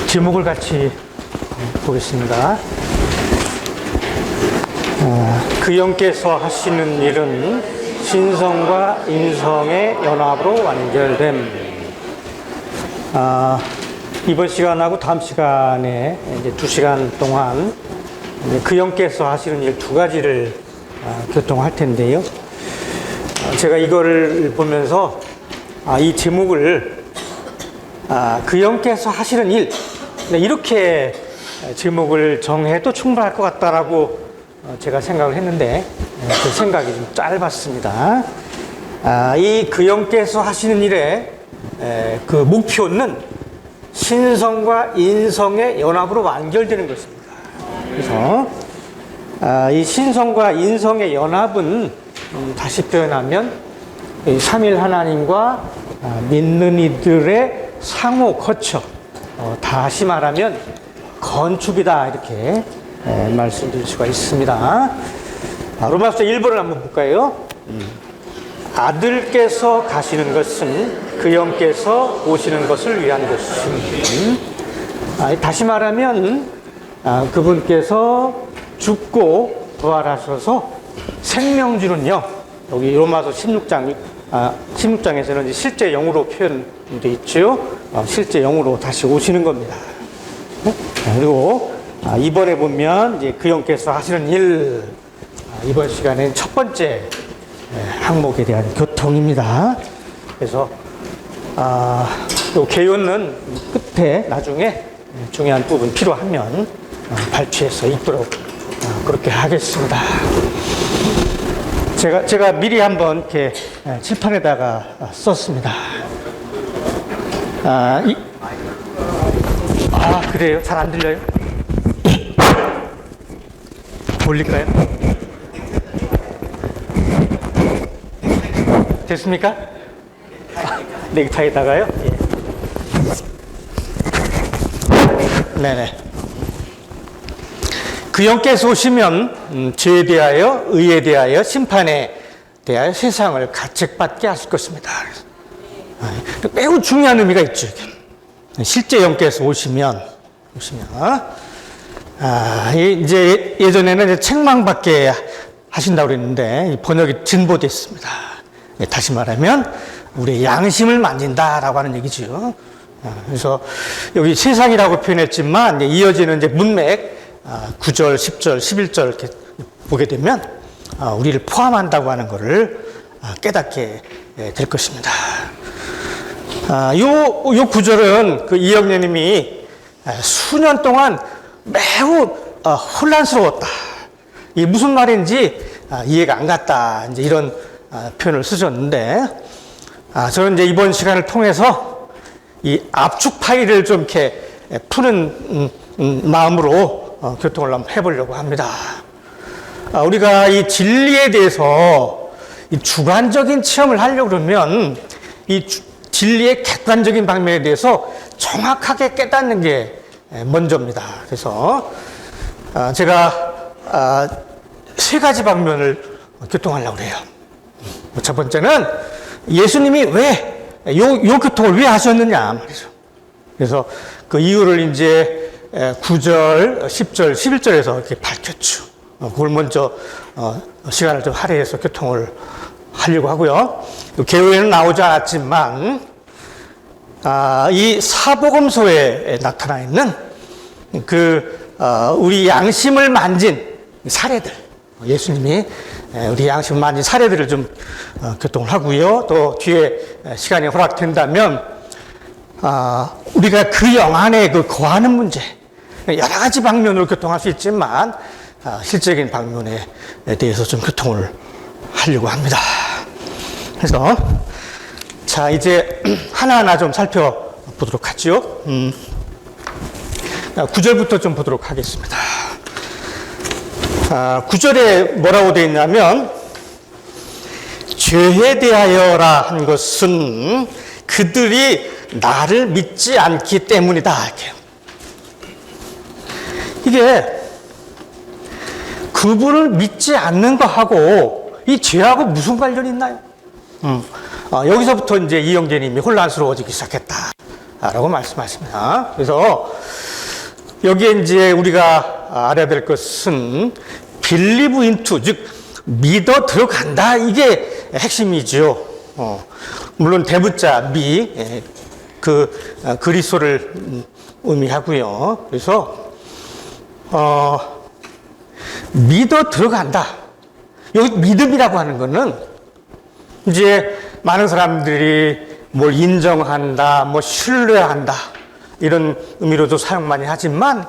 제목을 같이 보겠습니다. 그 영께서 하시는 일은 신성과 인성의 연합으로 완결됨. 이번 시간하고 다음 시간에 이제 2시간 동안 그 영께서 하시는 일 2가지를 교통할 텐데요. 제가 이거를 보면서 이 제목을 그 영께서 하시는 일, 이렇게 제목을 정해도 충분할 것 같다라고 제가 생각을 했는데 그 생각이 좀 짧았습니다. 이 그 영께서 하시는 일의 그 목표는 신성과 인성의 연합으로 완결되는 것입니다. 그래서 이 신성과 인성의 연합은 다시 표현하면 삼일 하나님과 믿는 이들의 상호 거쳐, 다시 말하면 건축이다, 이렇게 말씀드릴 수가 있습니다. 로마서 1번을 한번 볼까요? 아들께서 가시는 것은 그 영께서 오시는 것을 위한 것임. 다시 말하면 그분께서 죽고 부활하셔서 생명 주는요, 여기 로마서 16장에서는 실제 영으로 표현되어 있죠. 실제 영으로 다시 오시는 겁니다. 그리고 이번에 보면 이제 그 영께서 하시는 일, 이번 시간엔 첫 번째 항목에 대한 교통입니다. 그래서 이 개요는 끝에 나중에 중요한 부분 필요하면 발췌해서 읽도록 그렇게 하겠습니다. 제가 미리 한번 이렇게 칠판에다가 썼습니다. 그래요? 잘 안 들려요? 올릴까요? 됐습니까? 넥타이에다가요? 예. 네네. 그 영께서 오시면 죄에 대하여, 의에 대하여, 심판에 대하여 세상을 가책받게 하실 것입니다. 매우 중요한 의미가 있죠. 실제 영께서 오시면 이제 예전에는 이제 책망받게 하신다고 그랬는데 번역이 진보됐습니다. 다시 말하면 우리의 양심을 만진다라고 하는 얘기죠. 그래서 여기 세상이라고 표현했지만 이어지는 이제 문맥 9절, 10절, 11절 이렇게 보게 되면 우리를 포함한다고 하는 것을 깨닫게 될 것입니다. 요 구절은 그 이영래님이 수년 동안 매우 혼란스러웠다. 이게 무슨 말인지 이해가 안 갔다. 이제 이런 표현을 쓰셨는데, 저는 이제 이번 시간을 통해서 이 압축 파일을 좀 이렇게 푸는 마음으로 교통을 한번 해보려고 합니다. 우리가 이 진리에 대해서 이 주관적인 체험을 하려고 그러면 이 진리의 객관적인 방면에 대해서 정확하게 깨닫는 게 먼저입니다. 그래서 제가 3가지 방면을 교통하려고 해요. 첫 번째는 예수님이 왜 요 교통을 왜 하셨느냐 말이죠. 그래서 그 이유를 이제 9절, 10절, 11절에서 이렇게 밝혔죠. 그걸 먼저 시간을 좀 할애해서 교통을 하려고 하고요. 개요에는 나오지 않았지만 이 사복음서에 나타나 있는 우리 양심을 만진 사례들, 예수님이 우리 양심을 만진 사례들을 좀 교통을 하고요. 또 뒤에 시간이 허락된다면 우리가 그 영 안에 거하는 문제, 여러 가지 방면으로 교통할 수 있지만 실제적인 방면에 대해서 좀 교통을 하려고 합니다. 그래서 자, 이제 하나하나 좀 살펴보도록 하죠. 9절부터 좀 보도록 하겠습니다. 9절에 뭐라고 되어 있냐면, 죄에 대하여라 한 것은 그들이 나를 믿지 않기 때문이다. 이렇게. 이게 그분을 믿지 않는 거하고 이 죄하고 무슨 관련이 있나요? 여기서부터 이제 이영재님이 혼란스러워지기 시작했다라고 말씀하십니다. 그래서 여기에 이제 우리가 알아야 될 것은 believe into, 즉 믿어 들어간다, 이게 핵심이죠. 물론 대문자 미, 그리스도를 의미하고요. 그래서 믿어 들어간다. 여기 믿음이라고 하는 거는 이제 많은 사람들이 뭘 인정한다, 뭐 신뢰한다, 이런 의미로도 사용 많이 하지만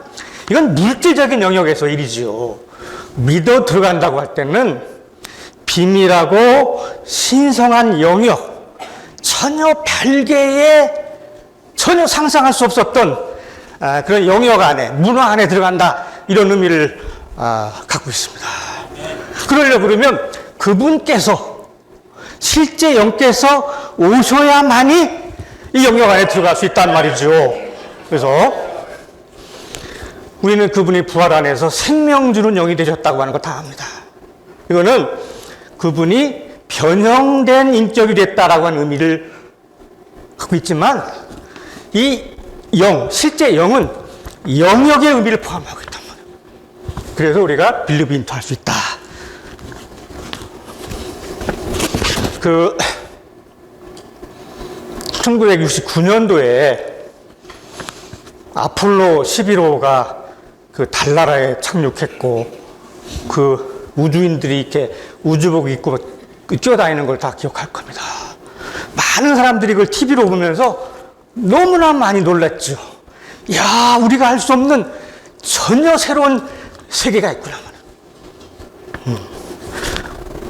이건 물질적인 영역에서 일이지요. 믿어 들어간다고 할 때는 비밀하고 신성한 영역, 전혀 별개의, 전혀 상상할 수 없었던 그런 영역 안에, 문화 안에 들어간다, 이런 의미를 갖고 있습니다. 그러려고 그러면 그분께서, 실제 영께서 오셔야만이 이 영역 안에 들어갈 수 있단 말이죠. 그래서 우리는 그분이 부활 안에서 생명 주는 영이 되셨다고 하는 거 다 압니다. 이거는 그분이 변형된 인격이 됐다라고 하는 의미를 갖고 있지만, 이 영, 실제 영은 영역의 의미를 포함하고 있단 말이에요. 그래서 우리가 빌리브 인투 할 수 있다. 1969년도에 아폴로 11호가 그 달나라에 착륙했고, 그 우주인들이 이렇게 우주복 입고 뛰어다니는 걸 다 기억할 겁니다. 많은 사람들이 그걸 TV로 보면서 너무나 많이 놀랐죠. 야, 우리가 알 수 없는 전혀 새로운 세계가 있구나.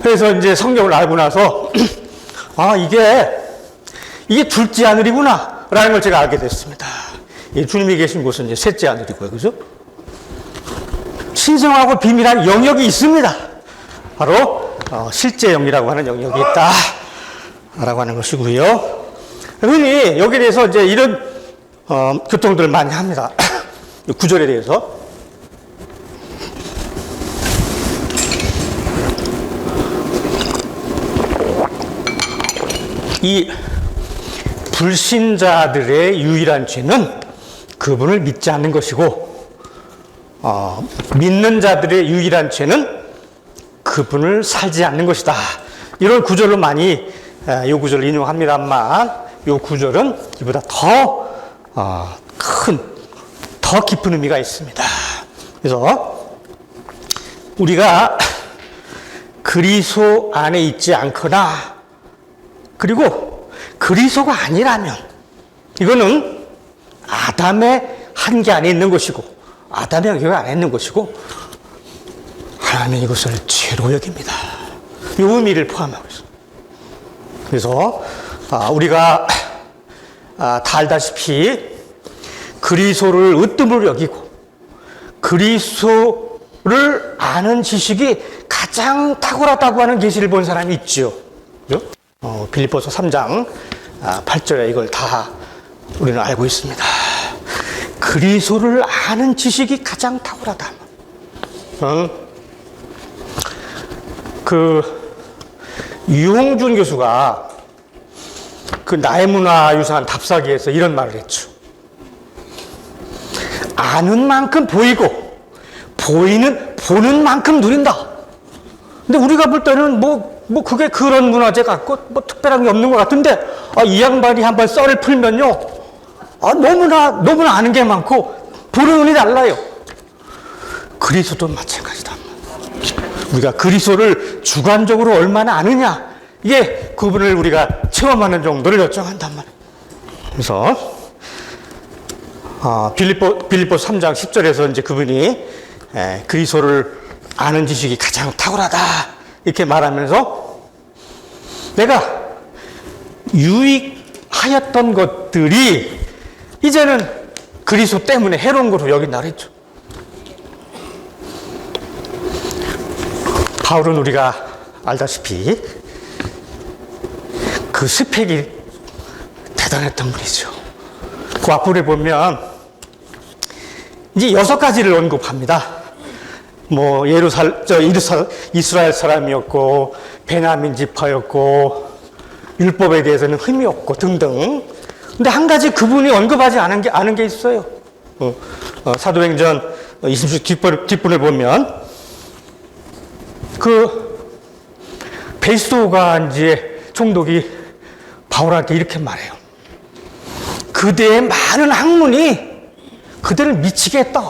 그래서 이제 성경을 알고 나서 이게 둘째 하늘이구나 라는 걸 제가 알게 됐습니다. 주님이 계신 곳은 이제 셋째 하늘이고요. 그죠? 신성하고 비밀한 영역이 있습니다. 바로 실제 영이라고 하는 영역이 있다 라고 하는 것이고요. 흔히 여기에 대해서 이제 이런 교통들을 많이 합니다. 구절에 대해서. 이 불신자들의 유일한 죄는 그분을 믿지 않는 것이고, 믿는 자들의 유일한 죄는 그분을 살지 않는 것이다. 이런 구절로 많이 이 구절을 인용합니다만, 이 구절은 이보다 더 깊은 의미가 있습니다. 그래서 우리가 그리스도 안에 있지 않거나, 그리고 그리스도가 아니라면 이거는 아담의 한계 안에 있는 것이고, 아담의 영역 안에 있는 것이고, 하나님은 이것을 죄로 여깁니다. 이 의미를 포함하고 있습니다. 그래서 우리가 다 알다시피 그리스도를 으뜸으로 여기고 그리스도를 아는 지식이 가장 탁월하다고 하는 계시를 본 사람이 있죠. 그렇죠? 빌립보서 3장 8절에 이걸 다 우리는 알고 있습니다. 그리스도를 아는 지식이 가장 탁월하다. 유홍준 교수가 그 나의 문화유산 답사기에서 이런 말을 했죠. 아는 만큼 보이고 보는 만큼 누린다. 근데 우리가 볼 때는 그게 그런 문화재 같고 특별한 게 없는 것 같은데, 이 양반이 한번 썰을 풀면요, 너무나 아는 게 많고 보는 눈이 달라요. 그리스도도 마찬가지다. 우리가 그리스도를 주관적으로 얼마나 아느냐, 이게 그분을 우리가 체험하는 정도를 요청한단 말이에요. 그래서 빌립보 3장 10절에서 이제 그분이 그리스도를 아는 지식이 가장 탁월하다 이렇게 말하면서, 내가 유익하였던 것들이 이제는 그리스도 때문에 해로운 것으로 여긴다 그랬죠. 바울은 우리가 알다시피 그 스펙이 대단했던 분이죠. 그 앞부분에 보면 이제 6가지를 언급합니다. 이스라엘 사람이었고, 베냐민 지파였고, 율법에 대해서는 흠이 없고 등등. 근데 한 가지 그분이 언급하지 않은 게 있어요. 사도행전 20장 뒷부분을 보면 그 베스도가 이제 총독이 바울한테 이렇게 말해요. 그대의 많은 학문이 그대를 미치게 했다.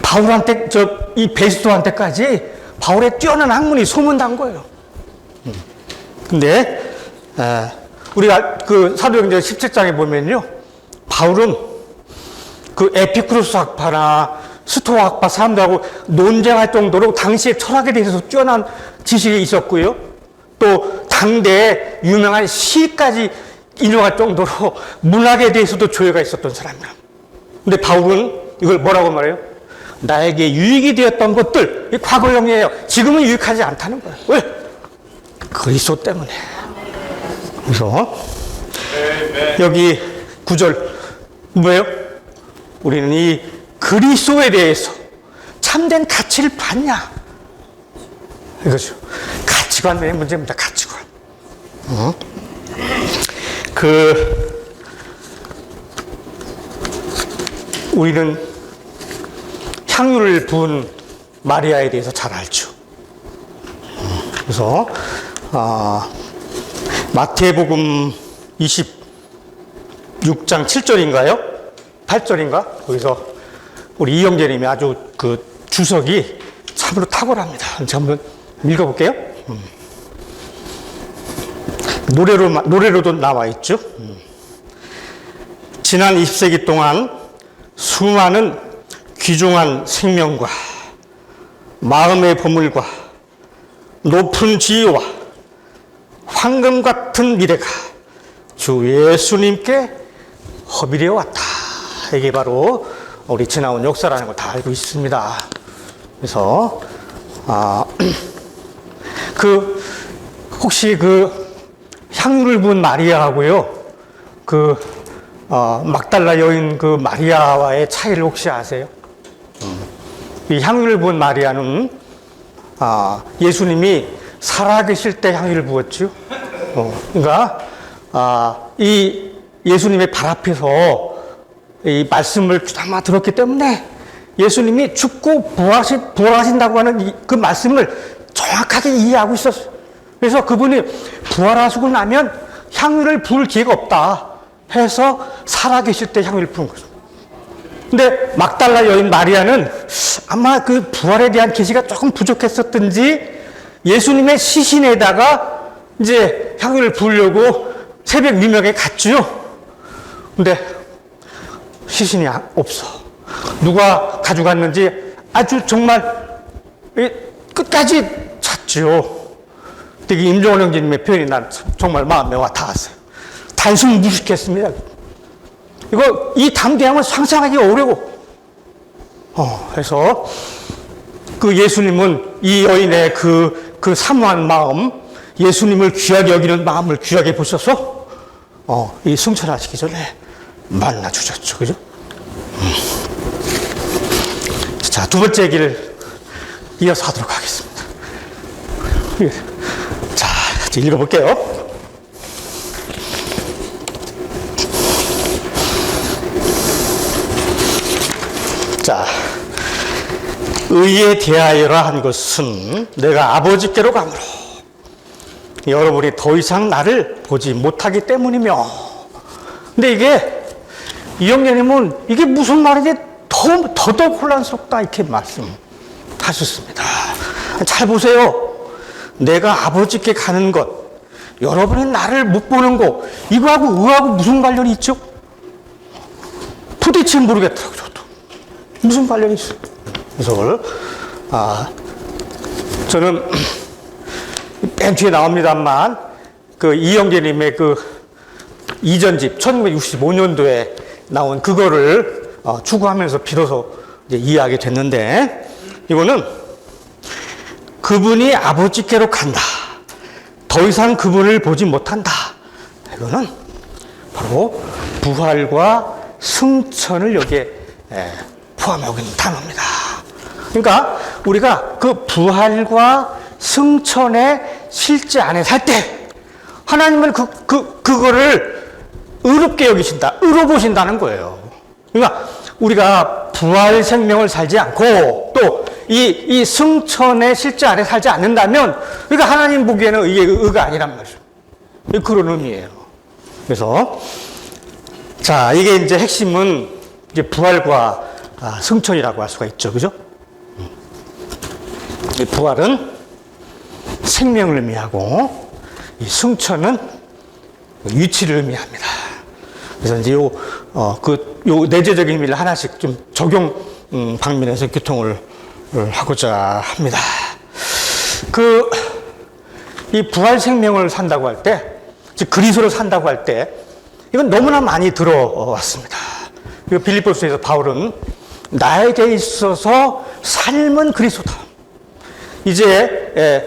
바울한테 이 베스도한테까지 바울의 뛰어난 학문이 소문난 거예요. 근데 우리가 그 사도행전 17장에 보면요, 바울은 그 에피쿠로스 학파나 스토아 학파 사람들하고 논쟁할 정도로 당시의 철학에 대해서 뛰어난 지식이 있었고요. 또 당대의 유명한 시까지 인용할 정도로 문학에 대해서도 조예가 있었던 사람이라. 근데 바울은 이걸 뭐라고 말해요? 나에게 유익이 되었던 것들, 이 과거형이에요. 지금은 유익하지 않다는 거예요. 왜? 그리스도 때문에. 그래서 여기 9절 뭐예요? 우리는 이 그리스도에 대해서 참된 가치를 받냐? 이거죠. 가치관의 문제입니다. 가치관. 우리는 향유를 부은 마리아에 대해서 잘 알죠. 그래서 마태복음 26장 7절인가요? 8절인가? 거기서 우리 이영재님이 아주 그 주석이 참으로 탁월합니다. 제가 한번 읽어볼게요. 노래로도 나와 있죠. 지난 20세기 동안 수많은 귀중한 생명과 마음의 보물과 높은 지위와 황금 같은 미래가 주 예수님께 허비되어 왔다. 이게 바로 우리 지나온 역사라는 걸 다 알고 있습니다. 그래서 혹시 향유를 부은 마리아하고요, 막달라 여인 마리아와의 차이를 혹시 아세요? 이 향유를 부은 마리아는 예수님이 살아계실 때 향유를 부었죠. 그러니까 이 예수님의 발 앞에서 이 말씀을 귀담아 들었기 때문에 예수님이 죽고 부활하신다고 하는 그 말씀을 정확하게 이해하고 있었어요. 그래서 그분이 부활하시고 나면 향유를 부을 기회가 없다 해서 살아계실 때 향유를 부은 거죠. 근데 막달라 여인 마리아는 아마 그 부활에 대한 계시가 조금 부족했었든지 예수님의 시신에다가 이제 향유를 부으려고 새벽 미명에 갔죠. 근데 시신이 없어. 누가 가져갔는지 아주 정말 끝까지 찾죠. 되게 임종원 형제님의 표현이 난 정말 마음에 와 닿았어요. 단순 무식했습니다. 이 담대함을 상상하기 어려워. 그래서 예수님은 이 여인의 그 사모한 마음, 예수님을 귀하게 여기는 마음을 귀하게 보셔서 이 승천하시기 전에 만나 주셨죠. 그죠? 자, 두 번째 얘기를 이어서 하도록 하겠습니다. 자, 읽어볼게요. 자, 의에 대하여라 한 것은 내가 아버지께로 가므로 여러분이 더 이상 나를 보지 못하기 때문이며. 근데 이게 이영재님은 이게 무슨 말인지 더더욱 혼란스럽다 이렇게 말씀하셨습니다. 잘 보세요. 내가 아버지께 가는 것, 여러분이 나를 못 보는 것, 이거하고 의하고 무슨 관련이 있죠? 도대체 모르겠더라고요. 저도 무슨 관련이 있어요? 그래서 저는 맨 뒤에 나옵니다만 이영재님의 이전집 1965년도에 나온 그거를 추구하면서 비로소 이제 이해하게 됐는데, 이거는 그분이 아버지께로 간다. 더 이상 그분을 보지 못한다. 이거는 바로 부활과 승천을 여기에 포함하고 있는 단어입니다. 그러니까 우리가 그 부활과 승천의 실제 안에 살 때 하나님은 그거를 의롭게 여기신다, 의로 보신다는 거예요. 그러니까 우리가 부활 생명을 살지 않고 또 이 승천의 실제 안에 살지 않는다면 우리가 하나님 보기에는 이게 의가 아니란 말이죠. 그런 의미예요. 그래서 자, 이게 이제 핵심은 이제 부활과 승천이라고 할 수가 있죠. 그죠? 이 부활은 생명을 의미하고 이 승천은 위치를 의미합니다. 그래서 이제 요 내재적인 의미를 하나씩 좀 적용 방면에서 교통을 하고자 합니다. 이 부활 생명을 산다고 할 때, 즉 그리스도를 산다고 할 때, 이건 너무나 많이 들어왔습니다. 빌립보서에서 바울은 나에게 있어서 삶은 그리스도다. 이제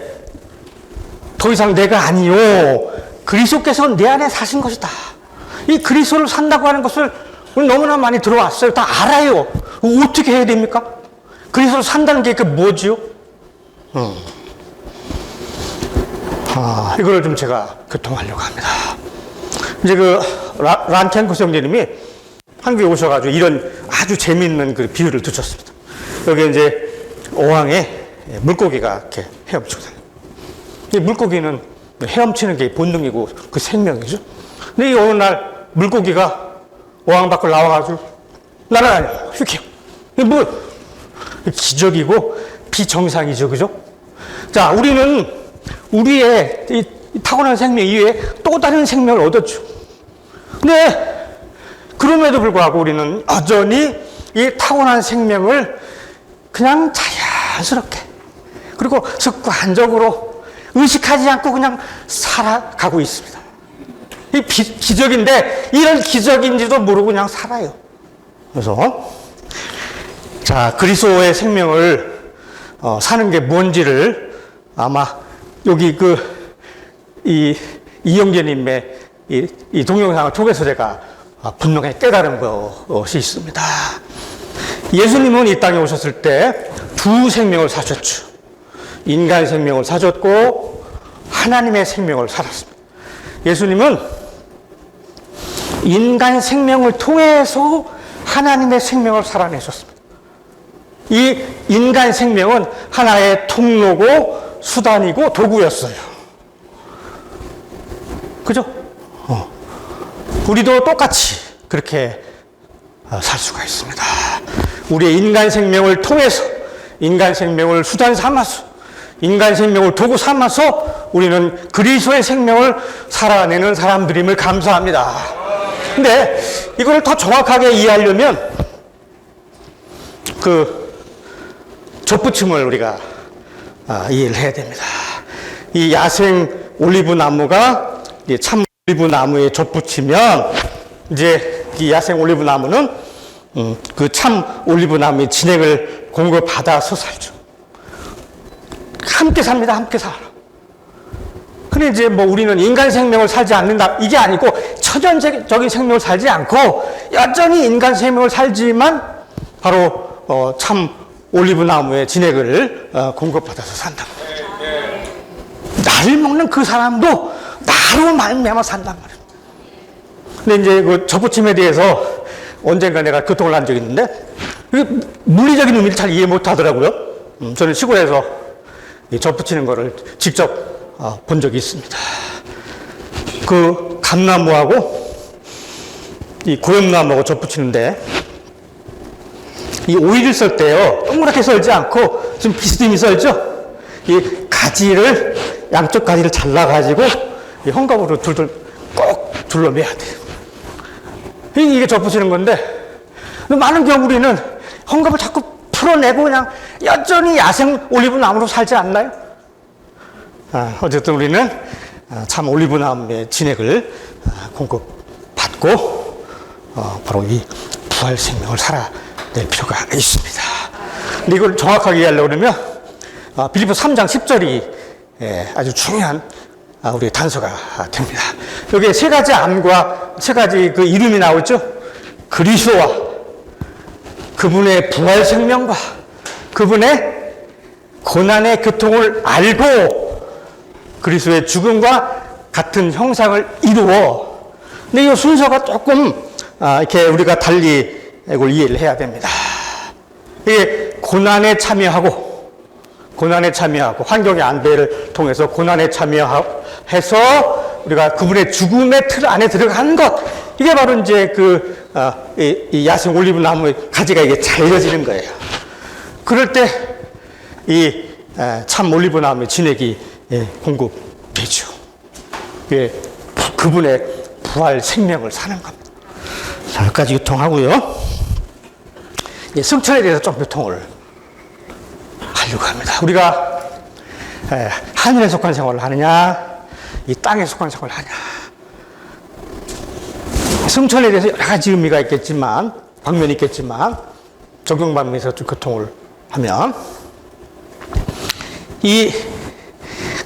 더 이상 내가 아니요 그리스도께서 내 안에 사신 것이다. 이 그리스도를 산다고 하는 것을 우리 너무나 많이 들어왔어요. 다 알아요. 어떻게 해야 됩니까? 그리스도를 산다는 게 뭐지요? 이거를 좀 제가 교통하려고 합니다. 이제 란켄코스 형제님이 한국에 오셔가지고 이런 아주 재미있는 그 비유를 두셨습니다. 여기 이제 어항에 물고기가 이렇게 헤엄치고 다녀요. 이 물고기는 헤엄치는 게 본능이고 그 생명이죠. 근데 이 어느 날 물고기가 어항 밖으로 나와가지고 날아다녀요. 이렇게. 뭐 기적이고 비정상이죠. 그죠? 자, 우리는 우리의 이 타고난 생명 이외에 또 다른 생명을 얻었죠. 근데 그럼에도 불구하고 우리는 여전히 이 타고난 생명을 그냥 자연스럽게 그리고 습관적으로 의식하지 않고 그냥 살아가고 있습니다. 이 기적인데 이런 기적인지도 모르고 그냥 살아요. 그래서 자, 그리스도의 생명을 사는 게 뭔지를 아마 여기 이영재님의 이 동영상을 통해서 제가 분명히 깨달은 것이 있습니다. 예수님은 이 땅에 오셨을 때 두 생명을 사셨죠. 인간 생명을 사셨고 하나님의 생명을 살았습니다. 예수님은 인간 생명을 통해서 하나님의 생명을 살아내셨습니다. 이 인간 생명은 하나의 통로고 수단이고 도구였어요. 그죠? 우리도 똑같이 그렇게 살 수가 있습니다. 우리의 인간 생명을 통해서, 인간 생명을 수단 삼아서, 인간 생명을 도구 삼아서 우리는 그리스도의 생명을 살아내는 사람들임을 감사합니다. 근데 이걸 더 정확하게 이해하려면 접붙임을 우리가 이해를 해야 됩니다. 이 야생 올리브 나무가 참 올리브 나무에 접붙이면 이제 이 야생 올리브 나무는 그 참 올리브 나무의 진액을 공급받아서 살죠. 함께 삽니다. 함께 살아. 근데 이제 뭐 우리는 인간 생명을 살지 않는다. 이게 아니고 천연적인 생명을 살지 않고 여전히 인간 생명을 살지만 바로 참 올리브 나무의 진액을 공급받아서 산다. 나를 먹는 그 사람도 나로 말미암아 산단 말이에요. 근데 이제 그 접붙임에 대해서 언젠가 내가 교통을 한 적이 있는데 물리적인 의미를 잘 이해 못 하더라고요. 저는 시골에서 접붙이는 거를 직접 본 적이 있습니다. 그 감나무하고 이 고엽나무하고 접붙이는데 이 오이를 썰 때요, 동그랗게 썰지 않고 좀 비스듬히 썰죠? 이 가지를, 양쪽 가지를 잘라가지고 이 헝겊으로 둘둘 꼭 둘러매야 돼요. 이게 접붙이는 건데, 많은 경우 우리는 헝겊을 자꾸 풀어내고 그냥 여전히 야생 올리브 나무로 살지 않나요? 어쨌든 우리는 참 올리브 나무의 진액을 공급받고 바로 이 부활 생명을 살아낼 필요가 있습니다. 근데 이걸 정확하게 이해하려고 그러면 빌립보서 3장 10절이 아주 중요한 우리 단서가 됩니다. 여기에 세 가지 암과 세 가지 그 이름이 나오죠. 그리스도와 그분의 부활 생명과 그분의 고난의 고통을 알고 그리스도의 죽음과 같은 형상을 이루어. 근데 이 순서가 조금 이렇게 우리가 달리 이걸 이해를 해야 됩니다. 이게 고난에 참여하고 환경의 안배를 통해서 고난에 참여해서 우리가 그분의 죽음의 틀 안에 들어가는 것, 이게 바로 이제 이 야생 올리브 나무의 가지가 이게 잘려지는 거예요. 그럴 때 이 참 올리브 나무의 진액이 공급되죠. 이게 그분의 부활 생명을 사는 겁니다. 자, 여기까지 유통하고요. 승천에 대해서 좀 유통을 하려고 합니다. 우리가 하늘에 속한 생활을 하느냐, 이 땅에 속한 생활을 하냐. 승천에 대해서 여러 가지 의미가 있겠지만, 방면이 있겠지만, 적용 방면에서 좀 교통을 하면,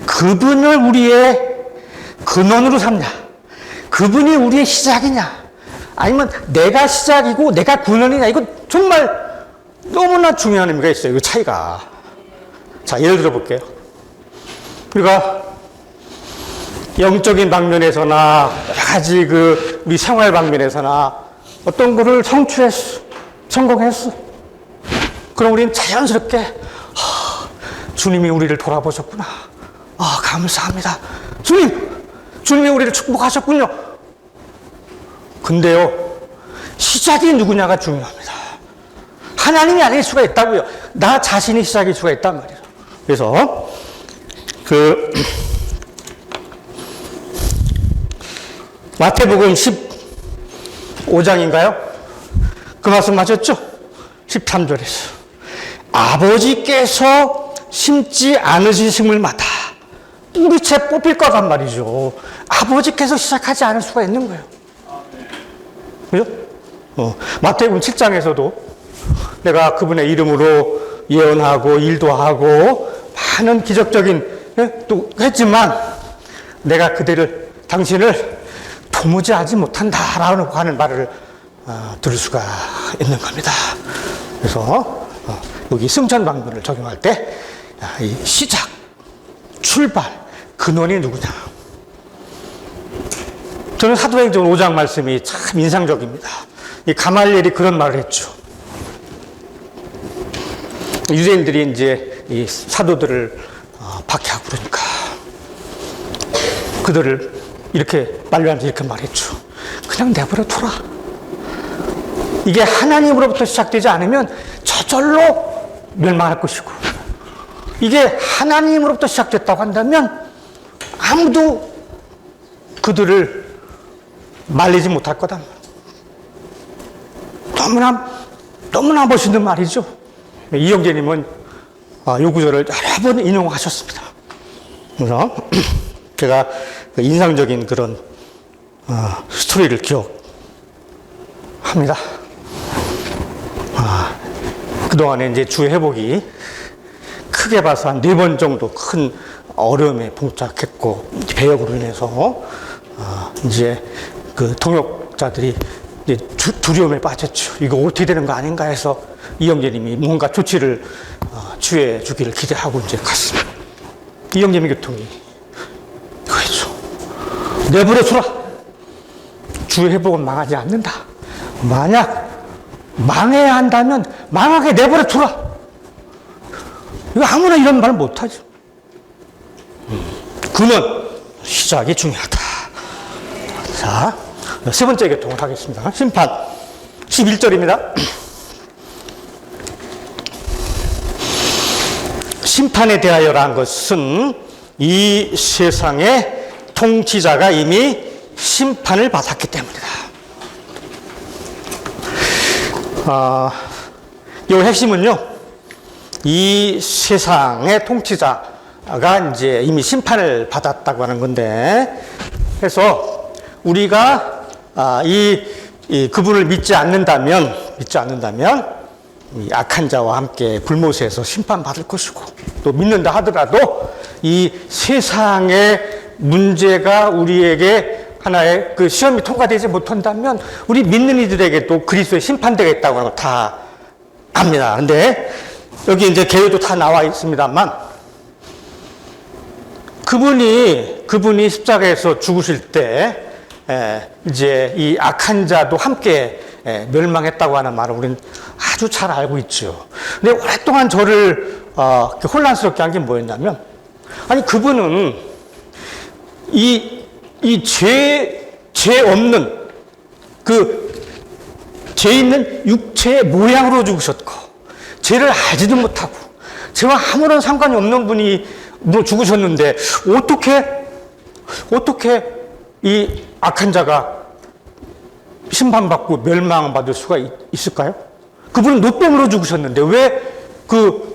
그분을 우리의 근원으로 삼냐, 그분이 우리의 시작이냐, 아니면 내가 시작이고 내가 근원이냐, 이거 정말 너무나 중요한 의미가 있어요. 이 차이가. 자, 예를 들어 볼게요. 우리가 영적인 방면에서나 여러 가지 우리 생활 방면에서나 어떤 거를 성취했어, 성공했어. 그럼 우리는 자연스럽게 주님이 우리를 돌아보셨구나. 감사합니다. 주님이 우리를 축복하셨군요. 근데요, 시작이 누구냐가 중요합니다. 하나님이 아닐 수가 있다고요. 나 자신이 시작일 수가 있단 말이에요. 그래서 마태복음 15장인가요? 그 말씀 하셨죠? 13절에서 아버지께서 심지 않으신 식물마다 우리 채 뽑힐 거란 말이죠. 아버지께서 시작하지 않을 수가 있는 거예요. 그죠? 마태복음 7장에서도 내가 그분의 이름으로 예언하고 일도 하고 많은 기적적인 또 했지만 내가 당신을 도무지 하지 못한다라고 하는 말을 들을 수가 있는 겁니다. 그래서 여기 승천 방문을 적용할 때 이 시작, 출발, 근원이 누구냐. 저는 사도행전 5장 말씀이 참 인상적입니다. 이 가말리엘이 그런 말을 했죠. 유대인들이 이제 이 사도들을 박해하고 그러니까 그들을 이렇게 만류하면서 이렇게 말했죠. 그냥 내버려 둬라. 이게 하나님으로부터 시작되지 않으면 저절로 멸망할 것이고, 이게 하나님으로부터 시작됐다고 한다면 아무도 그들을 말리지 못할 거다. 너무나 멋있는 말이죠. 이영재님은 요 구절을 여러 번 인용하셨습니다. 그래서 제가 인상적인 그런 스토리를 기억합니다. 그동안에 이제 주 회복이 크게 봐서 한 4번 정도 큰 어려움에 봉착했고, 배역으로 인해서 이제 그 동역자들이 이제 두려움에 빠졌죠. 이거 어떻게 되는 거 아닌가 해서 이영재님이 뭔가 조치를 취해 주기를 기대하고 이제 갔습니다. 이영재님 교통이 이거였죠. 내버려 두라. 주 회복은 망하지 않는다. 만약 망해야 한다면 망하게 내버려 두라. 이거 아무나 이런 말 못하죠. 근원, 시작이 중요하다. 자, 세 번째 교통을 하겠습니다. 심판 11절입니다. 심판에 대하여라는 것은 이 세상의 통치자가 이미 심판을 받았기 때문이다. 이 핵심은요, 이 세상의 통치자가 이제 이미 심판을 받았다고 하는 건데, 그래서 우리가 그분을 믿지 않는다면 이 악한 자와 함께 불못에서 심판받을 것이고, 또 믿는다 하더라도 이 세상의 문제가 우리에게 하나의 그 시험이 통과되지 못한다면 우리 믿는 이들에게 또 그리스도의 심판되겠다고 하는 거 다 압니다. 근데 여기 이제 계획도 다 나와 있습니다만, 그분이 십자가에서 죽으실 때 이제 이 악한 자도 함께 멸망했다고 하는 말을 우리는 아주 잘 알고 있죠. 근데 오랫동안 저를 혼란스럽게 한 게 뭐였냐면, 아니 그분은 죄 없는 죄 있는 육체의 모양으로 죽으셨고, 죄를 알지도 못하고 죄와 아무런 상관이 없는 분이 죽으셨는데 어떻게 이 악한 자가 심판받고 멸망받을 수가 있을까요? 그분은 노병으로 죽으셨는데 왜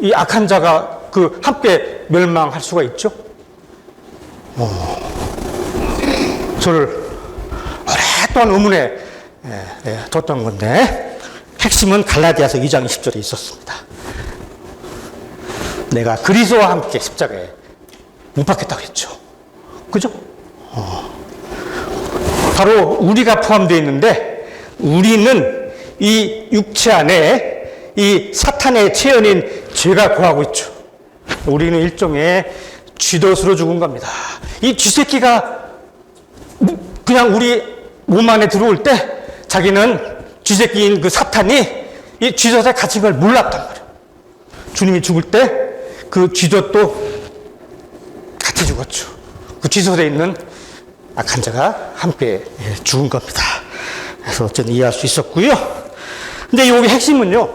이 악한 자가 함께 멸망할 수가 있죠? 저를 오랫동안 의문에 뒀던 건데, 핵심은 갈라디아서 2장 20절에 있었습니다. 내가 그리스도와 함께 십자가에 못 박혔다고 했죠. 그죠? 바로 우리가 포함되어 있는데, 우리는 이 육체 안에 이 사탄의 체현인 죄가 거하고 있죠. 우리는 일종의 쥐덫으로 죽은 겁니다. 이 쥐새끼가 그냥 우리 몸 안에 들어올 때 자기는 쥐새끼인 사탄이 이 쥐덫에 갇힌 걸 몰랐단 말이에요. 주님이 죽을 때 그 쥐덫도 같이 죽었죠. 그 쥐덫에 있는 악한 자가 함께 죽은 겁니다. 그래서 어쨌든 이해할 수 있었고요. 근데 여기 핵심은요,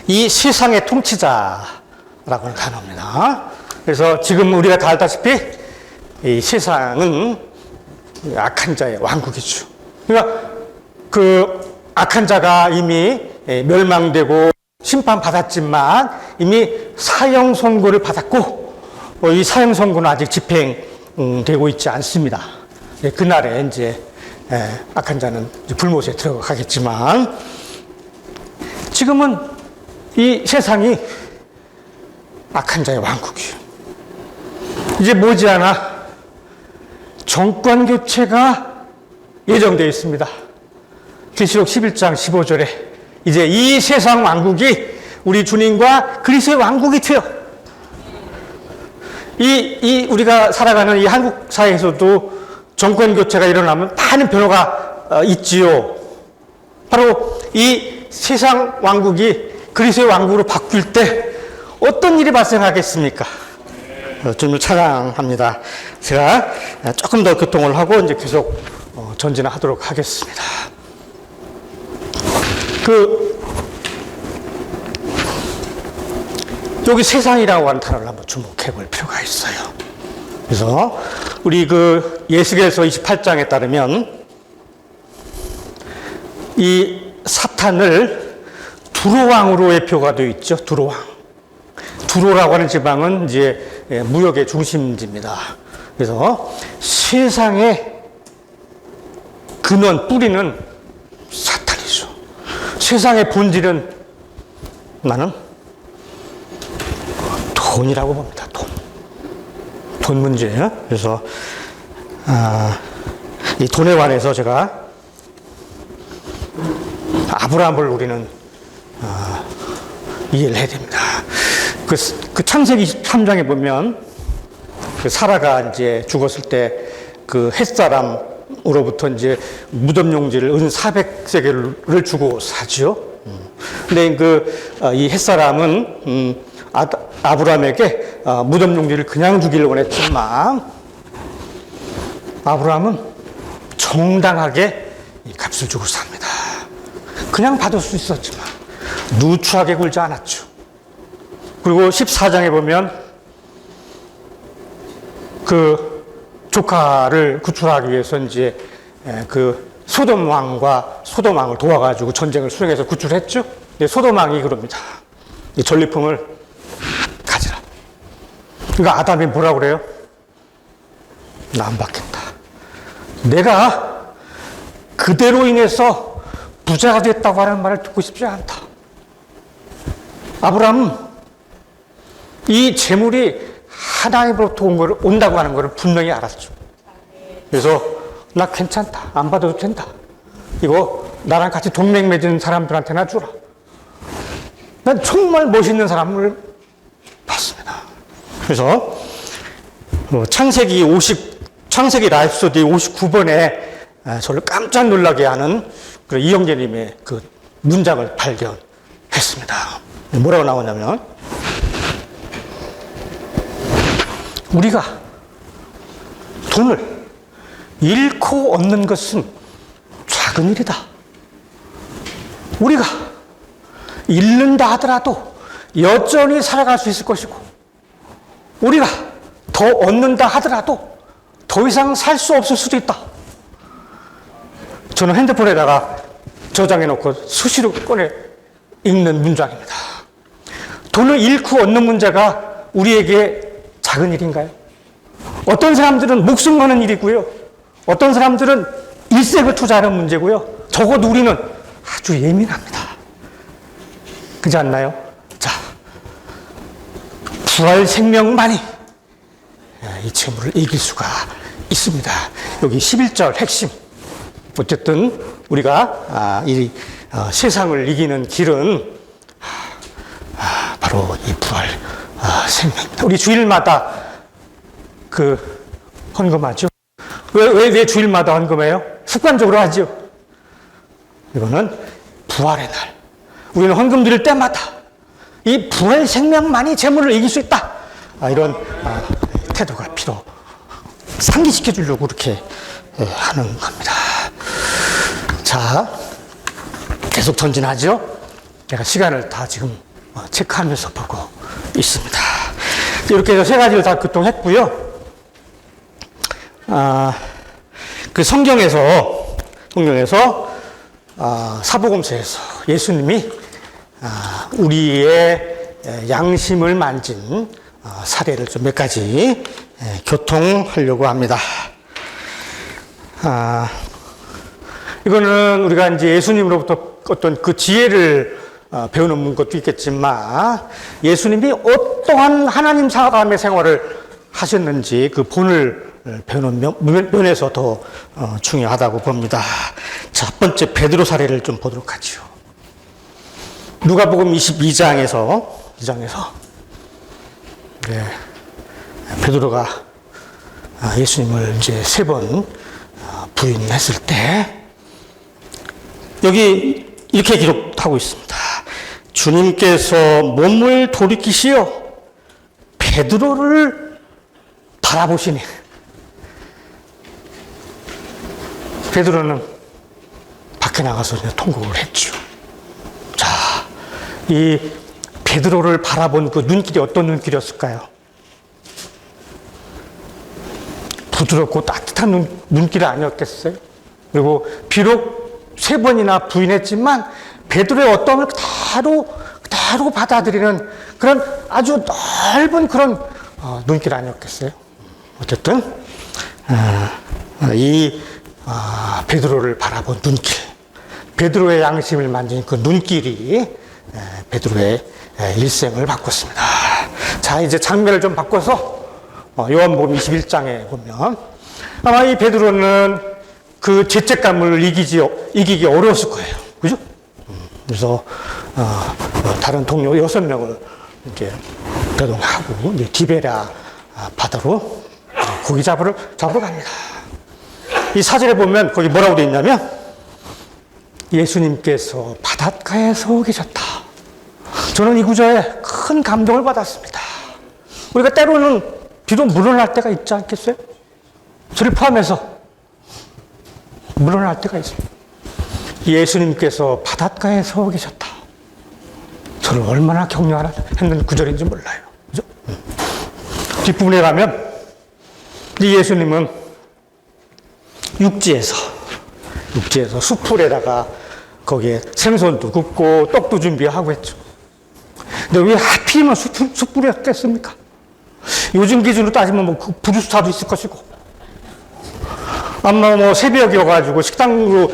이 세상의 통치자라고 하는 단어입니다. 그래서 지금 우리가 다 알다시피 이 세상은 악한 자의 왕국이죠. 그러니까 악한 자가 이미 멸망되고 심판받았지만 이미 사형 선고를 받았고, 이 사형 선고는 아직 집행되고 있지 않습니다. 그날에 이제 악한 자는 불못에 들어가겠지만, 지금은 이 세상이 악한 자의 왕국이에요. 이제 머지않아 정권 교체가 예정되어 있습니다. 계시록 11장 15절에 이제 이 세상 왕국이 우리 주님과 그리스도의 왕국이 되어, 우리가 살아가는 이 한국 사회에서도 정권 교체가 일어나면 많은 변화가 있지요. 바로 이 세상 왕국이 그리스도의 왕국으로 바뀔 때 어떤 일이 발생하겠습니까? 주님을 찬양합니다. 제가 조금 더 교통을 하고 이제 계속 전진을 하도록 하겠습니다. 여기 세상이라고 하는 단어를 한번 주목해 볼 필요가 있어요. 그래서 우리 예수계서 28장에 따르면 이 사탄을 두로왕으로 표가 되어 있죠. 두로왕. 두로라고 하는 지방은 이제 무역의 중심지입니다. 그래서 세상의 근원, 뿌리는 사탄이죠. 세상의 본질은 나는 돈이라고 봅니다. 돈 문제예요. 그래서 이 돈에 관해서 제가 아브라함을 우리는 이해를 해야 됩니다. 그 창세기 23장에 보면 사라가 이제 죽었을 때 햇사람으로부터 이제 무덤 용지를 은 400세겔을 주고 사지요. 근데 이 햇사람은 아브라함에게 무덤 용지를 그냥 주기를 원했지만, 아브라함은 정당하게 값을 주고 삽니다. 그냥 받을 수 있었지만 누추하게 굴지 않았죠. 그리고 14장에 보면 조카를 구출하기 위해서 이제 소돔 왕을 도와가지고 전쟁을 수행해서 구출했죠. 소돔 왕이 그럽니다. 이 전리품을 가지라. 그러니까 아담이 뭐라고 그래요? 나 안 받겠다. 내가 그대로 인해서 부자가 됐다고 하는 말을 듣고 싶지 않다. 아브라함은 이 재물이 하나님으로부터 온다고 하는 것을 분명히 알았죠. 그래서 나 괜찮다. 안 받아도 된다. 이거 나랑 같이 동맹 맺은 사람들한테나 주라. 난 정말 멋있는 사람을 봤습니다. 그래서 창세기 라이프스토디 59번에 저를 깜짝 놀라게 하는 그리고 이영재님의 그 문장을 발견했습니다. 뭐라고 나오냐면, 우리가 돈을 잃고 얻는 것은 작은 일이다. 우리가 잃는다 하더라도 여전히 살아갈 수 있을 것이고, 우리가 더 얻는다 하더라도 더 이상 살 수 없을 수도 있다. 저는 핸드폰에다가 저장해 놓고 수시로 꺼내 읽는 문장입니다. 돈을 잃고 얻는 문제가 우리에게 작은 일인가요? 어떤 사람들은 목숨 거는 일이고요. 어떤 사람들은 일생을 투자하는 문제고요. 적어도 우리는 아주 예민합니다. 그렇지 않나요? 자, 부활 생명만이 이 채무를 이길 수가 있습니다. 여기 11절 핵심. 어쨌든 우리가 이 세상을 이기는 길은 바로 이 부활 생명입니다. 우리 주일마다 그 헌금하죠. 왜 주일마다 헌금해요? 습관적으로 하죠. 이거는 부활의 날. 우리는 헌금 드릴 때마다 이 부활 생명만이 재물을 이길 수 있다. 이런 태도가 필요 상기시켜 주려고 그렇게 하는 겁니다. 자, 계속 전진하죠. 제가 시간을 다 지금 체크하면서 보고 있습니다. 이렇게 해서 세 가지를 다 교통했고요. 그 성경에서 사복음서에서 예수님이 우리의 양심을 만진 사례를 좀 몇 가지 교통하려고 합니다. 이거는 우리가 이제 예수님으로부터 어떤 그 지혜를 배우는 것도 있겠지만, 예수님이 어떠한 하나님 사람의 생활을 하셨는지 그 본을 배우는 면에서 더 중요하다고 봅니다. 첫 번째 베드로 사례를 좀 보도록 하죠. 누가복음 22장에서 베드로가 예수님을 이제 3번 부인했을 때 여기 이렇게 기록하고 있습니다. 주님께서 몸을 돌이키시어 베드로를 바라보시니, 베드로는 밖에 나가서 통곡을 했죠. 자, 이 베드로를 바라본 그 눈길이 어떤 눈길이었을까요? 부드럽고 따뜻한 눈길이 아니었겠어요? 그리고 비록 3번이나 부인했지만 베드로의 어떠함을 그대로 받아들이는 그런 아주 넓은 그런 눈길 아니었겠어요? 어쨌든 이 베드로를 바라본 눈길, 베드로의 양심을 만진 그 눈길이 베드로의 일생을 바꿨습니다. 자, 이제 장면을 좀 바꿔서 요한복음 21장에 보면 아마 이 베드로는 그 죄책감을 이기기 어려웠을 거예요. 그죠? 그래서 다른 동료 6명을 이제 대동하고 디베랴 바다로 고기 잡으러 갑니다. 이 사절에 보면 거기 뭐라고 되어 있냐면, 예수님께서 바닷가에 서 계셨다. 저는 이 구절에 큰 감동을 받았습니다. 우리가 때로는 비록 물러날 때가 있지 않겠어요? 저를 포함해서 물러날 때가 있습니다. 예수님께서 바닷가에 서 계셨다. 저를 얼마나 격려하는 구절인지 몰라요. 그죠? 뒷부분에 가면 이 예수님은 육지에서 숯불에다가 거기에 생선도 굽고 떡도 준비하고 했죠. 근데 왜 하필이면 숯불이었겠습니까? 요즘 기준으로 따지면 뭐 브루스타도 있을 것이고, 아마 뭐 새벽이어가지고 식당으로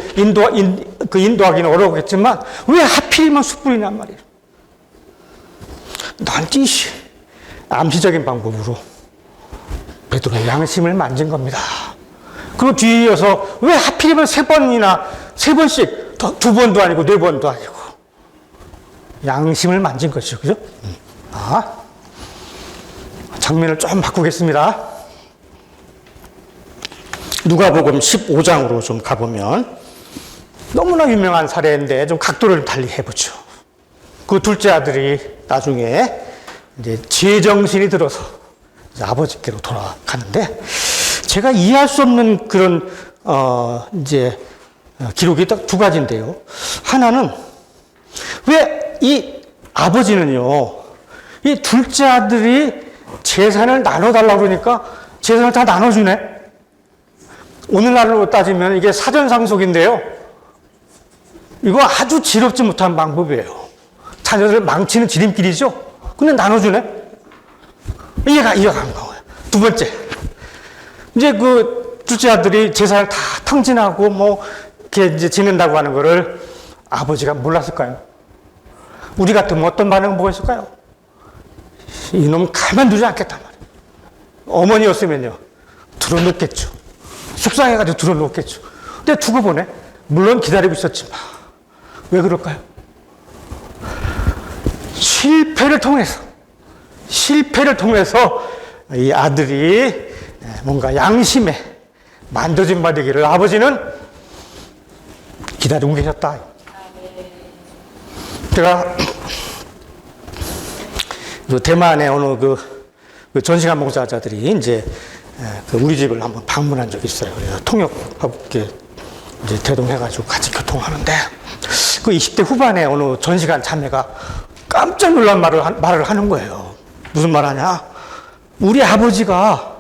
인도하기는 어려웠겠지만 왜 하필이면 숯불이냔 말이에요. 넌지시 암시적인 방법으로 베드로의 양심을 만진 겁니다. 그리고 뒤에 이어서 왜 하필이면 3번씩 2번도 아니고 4번도 아니고 양심을 만진 것이죠. 그죠? 장면을 좀 바꾸겠습니다. 누가복음 15장으로 좀 가보면 너무 너무나 유명한 사례인데 좀 각도를 달리 해보죠. 그 둘째 아들이 나중에 이제 제정신이 들어서 이제 아버지께로 돌아가는데 제가 이해할 수 없는 그런 기록이 딱 두 가지인데요. 하나는 왜 이 아버지는요, 이 둘째 아들이 재산을 나눠달라고 그러니까 재산을 다 나눠주네. 오늘날로 따지면 이게 사전상속인데요. 이거 아주 지럽지 못한 방법이에요. 자녀들을 망치는 지름길이죠. 근데 나눠주네. 이해가 안 가요. 두 번째, 이제 그 둘째 아들이 재산을 다 탕진하고 이렇게 이제 지낸다고 하는 거를 아버지가 몰랐을까요? 우리 같으면 어떤 반응을 보였을까요? 이놈 가만두지 않겠단 말이에요. 어머니였으면요, 들어놓겠죠. 속상해가지고 들어놓겠죠. 근데 두고 보내. 물론 기다리고 있었지만. 왜 그럴까요? 실패를 통해서 이 아들이 뭔가 양심에 만져진 바 되기를 아버지는 기다리고 계셨다. 제가 대만의 어느 그 전시관 봉사자들이 이제 우리 집을 한번 방문한 적이 있어요. 그래서 통역하게 이제 대동해가지고 같이 교통하는데 그 20대 후반의 어느 전시관 자매가 깜짝 놀란 말을 하는 거예요. 무슨 말 하냐? 우리 아버지가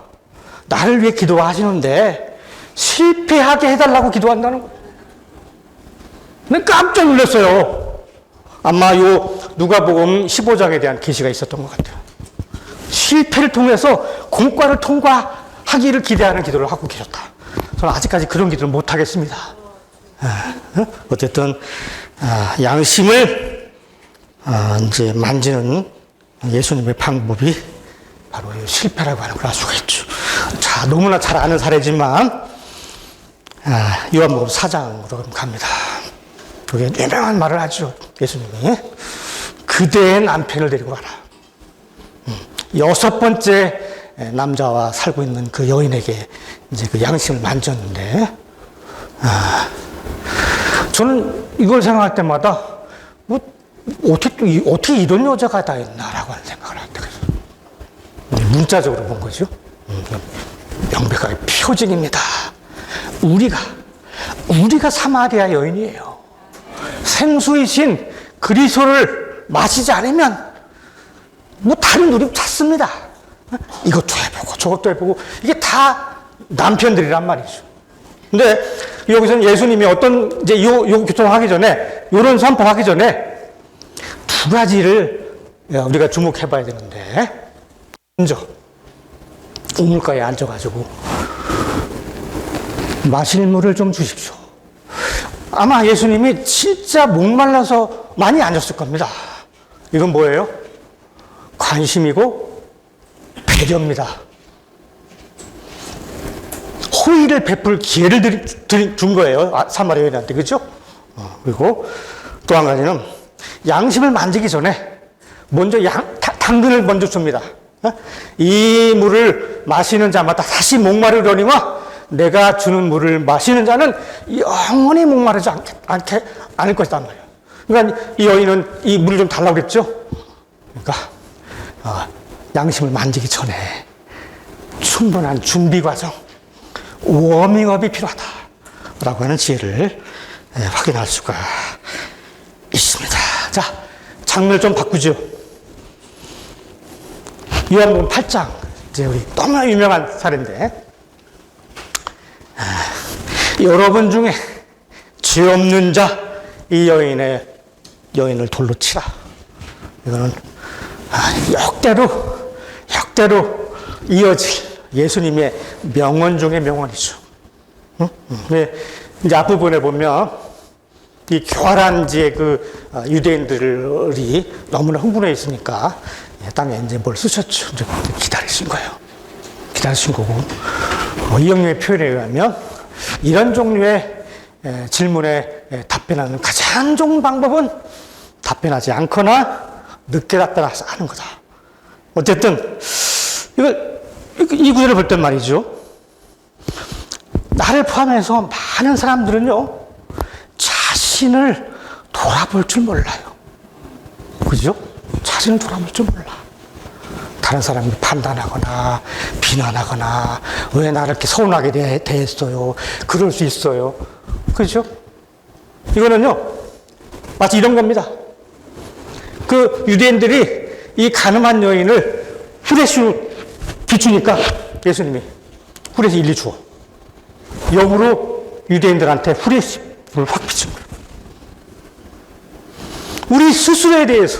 나를 위해 기도하시는데 실패하게 해달라고 기도한다는 거예요. 근데 깜짝 놀랐어요. 아마 누가복음 15장에 대한 계시가 있었던 것 같아요. 실패를 통해서 공과를 통과하기를 기대하는 기도를 하고 계셨다. 저는 아직까지 그런 기도를 못 하겠습니다. 어쨌든 양심을 이제 만지는 예수님의 방법이 바로 실패라고 하는 걸 알 수가 있죠. 자, 너무나 잘 아는 사례지만 요한복음 4장으로 갑니다. 여기 유명한 말을 하죠. 예수님이 그대의 남편을 데리고 가라. 6번째 남자와 살고 있는 그 여인에게 이제 그 양심을 만졌는데, 저는 이걸 생각할 때마다 어떻게 이런 여자가 다 있나라고 하는 생각을 할 때가 있어요. 문자적으로 본 거죠. 명백하게 표징입니다. 우리가 사마리아 여인이에요. 생수이신 그리스도를 마시지 않으면 다른 누림 찾습니다. 이것도 해보고 저것도 해보고 이게 다 남편들이란 말이죠. 근데 여기서는 예수님이 어떤 이제 요 교통하기 전에 요런 선포하기 전에 두 가지를 우리가 주목해봐야 되는데, 먼저 우물가에 앉아가지고 마실 물을 좀 주십시오. 아마 예수님이 진짜 목말라서 많이 앉았을 겁니다. 이건 뭐예요? 관심이고 배려입니다. 호의를 베풀 기회를 준 거예요. 사마리아 여인한테. 그죠? 그리고 또 한 가지는 양심을 만지기 전에 먼저 당근을 먼저 줍니다. 이 물을 마시는 자마다 다시 목마르려니와 내가 주는 물을 마시는 자는 영원히 목마르지 않을 것이단 말이에요. 그러니까 이 여인은 이 물을 좀 달라고 그랬죠. 그러니까 양심을 만지기 전에 충분한 준비 과정, 워밍업이 필요하다라고 하는 지혜를 확인할 수가 있습니다. 자, 장면을 좀 바꾸죠. 요한복음 8장, 이제 우리 너무나 유명한 사례인데, 여러분 중에 죄 없는 자, 이 여인을 돌로 치라. 이거는 역대로 이어질 예수님의 명언 중의 명언이죠. 이제 앞부분에 보면 이 교활한 유대인들이 너무나 흥분해 있으니까 땅에 이제 뭘 쓰셨죠. 이제 기다리신 거예요. 기다리신 거고, 이영님의 표현에 의하면 이런 종류의 질문에 답변하는 가장 좋은 방법은 답변하지 않거나 늦게 답변하는 거다. 어쨌든 이 구절을 볼 땐 말이죠. 나를 포함해서 많은 사람들은요, 자신을 돌아볼 줄 몰라요. 그죠? 자신을 돌아볼 줄 몰라. 다른 사람이 판단하거나 비난하거나 왜 나를 이렇게 서운하게 대했어요. 그럴 수 있어요. 그죠? 이거는요, 마치 이런 겁니다. 그 유대인들이 이 가늠한 여인을 후레쉬로 비추니까 예수님이 후레쉬 일리 주어. 역으로 유대인들한테 후레쉬를 확 비춘 거예요. 우리 스스로에 대해서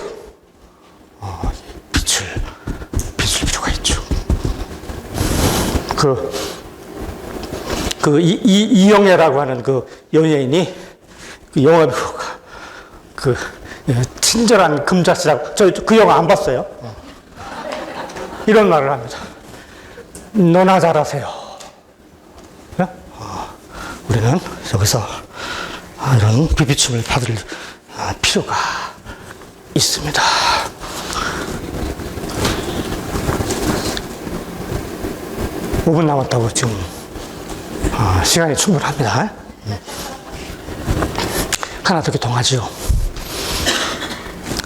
비출 필요가 있죠. 이영애라고 하는 그 연예인이 그 영화 배우가 친절한 금자씨라고 그 영화 안 봤어요. 이런 말을 합니다. 너나 잘하세요. 우리는 여기서 이런 비비침을 받을 필요가 있습니다. 오 분 남았다고 지금 시간이 충분합니다. 하나 더 교통하지요.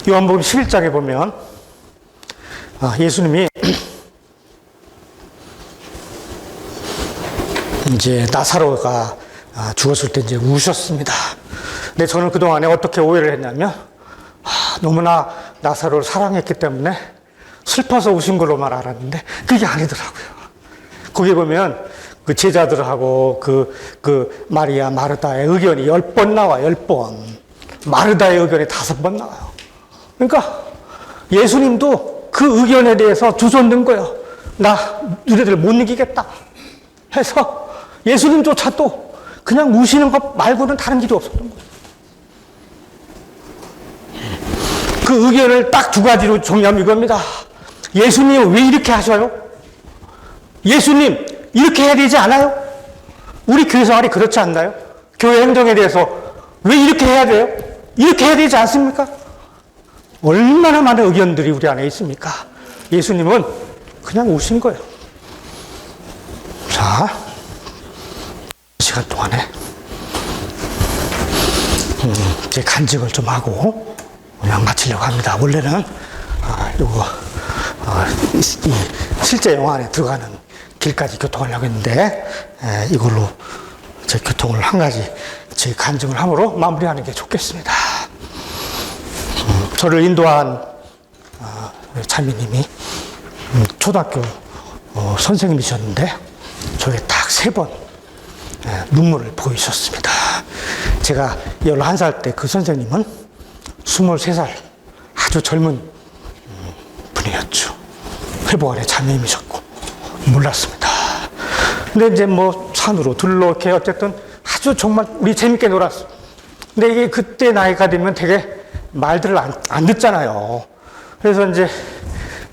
요한복음 11장에 보면 예수님이 이제 나사로가 죽었을 때 이제 우셨습니다. 근데 저는 그동안에 어떻게 오해를 했냐면 너무나 나사로를 사랑했기 때문에 슬퍼서 우신 걸로만 알았는데 그게 아니더라고요. 거기 보면 그 제자들하고 그 마리아 마르다의 의견이 10번 나와, 10번. 마르다의 의견이 5번 나와요. 그러니까 예수님도 그 의견에 대해서 두 손 든 거예요. 나 너희들 못 이기겠다 해서 예수님조차도 그냥 우시는 것 말고는 다른 길이 없었던 거예요. 그 의견을 딱 두 가지로 정리하면 이겁니다. 예수님 왜 이렇게 하셔요? 예수님 이렇게 해야 되지 않아요? 우리 교회 생활이 그렇지 않나요? 교회 행정에 대해서 왜 이렇게 해야 돼요? 이렇게 해야 되지 않습니까? 얼마나 많은 의견들이 우리 안에 있습니까? 예수님은 그냥 우신 거예요. 자, 시간 동안에 제 간증을 좀 하고 그냥 마치려고 합니다. 원래는 이 실제 영화 안에 들어가는 길까지 교통하려고 했는데 이걸로 제 교통을 한 가지 제 간증을 함으로 마무리하는 게 좋겠습니다. 저를 인도한 자매님이 초등학교 선생님이셨는데 저에게 딱 3번 눈물을 보이셨습니다. 제가 11살 때 그 선생님은 23살 아주 젊은 분이었죠. 회복안의 자매님이셨고 몰랐습니다. 근데 이제 뭐 산으로 들러 이렇게 어쨌든 아주 정말 우리 재밌게 놀았어. 근데 이게 그때 나이가 되면 되게 말들을 안 듣잖아요. 그래서 이제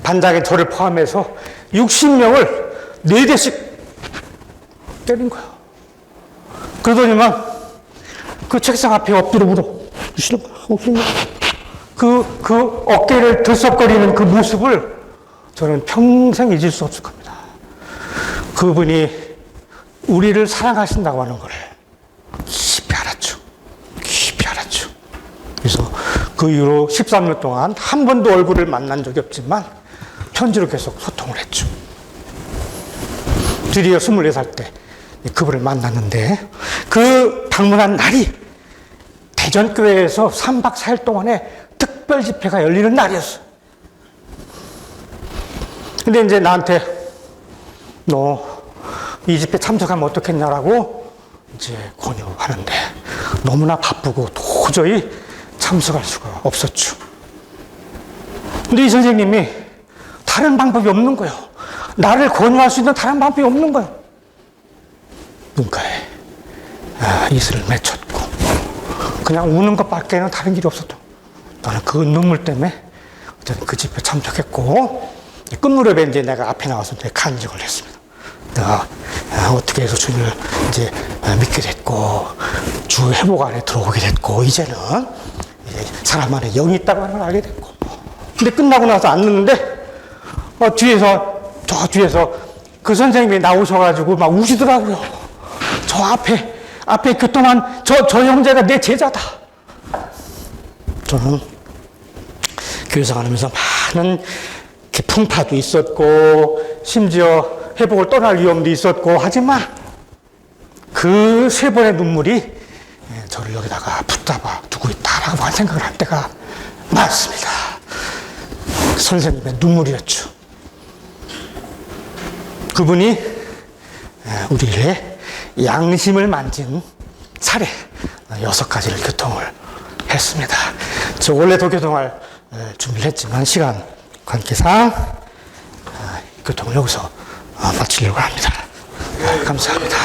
반장에 저를 포함해서 60명을 4대씩 때린 거예요. 그러더니만 그 책상 앞에 엎드려 울어. 그 어깨를 들썩거리는 그 모습을 저는 평생 잊을 수 없을 겁니다. 그분이 우리를 사랑하신다고 하는 걸 깊이 알았죠. 깊이 알았죠. 그래서 그 이후로 13년 동안 한 번도 얼굴을 만난 적이 없지만 편지로 계속 소통을 했죠. 드디어 24살 때 그분을 만났는데 그 방문한 날이 대전교회에서 3박 4일 동안에 특별 집회가 열리는 날이었어요. 근데 이제 나한테 너 이 집회 참석하면 어떻겠냐라고 이제 권유하는데 너무나 바쁘고 도저히 참석할 수가 없었죠. 근데 이 선생님이 다른 방법이 없는 거예요. 나를 권유할 수 있는 다른 방법이 없는 거예요. 눈가에 이슬을 맺혔고 그냥 우는 것밖에는 다른 길이 없었던 거예요. 나는 그 눈물 때문에 그 집회 참석했고 끝무렵에 이제 내가 앞에 나와서 이제 간증을 했습니다. 내가 어떻게 해서 주님을 이제 믿게 됐고 주 회복 안에 들어오게 됐고 이제는 이제 사람 안에 영이 있다고 하는 걸 알게 됐고 근데 끝나고 나서 앉는데 저 뒤에서 그 선생님이 나오셔가지고 막 우시더라고요. 저 앞에 교통한 저 형제가 내 제자다. 저는 교회 생활하면서 많은 풍파도 있었고 심지어 회복을 떠날 위험도 있었고 하지만 그 3번의 눈물이 저를 여기다가 붙잡아 두고 있다라고 생각을 할 때가 많습니다. 선생님의 눈물이었죠. 그분이 우리의 양심을 만진 사례 6가지를 교통을 했습니다. 저 원래도 교통할 준비를 했지만 시간 관계상 교통을 여기서 마치려고 합니다. 감사합니다.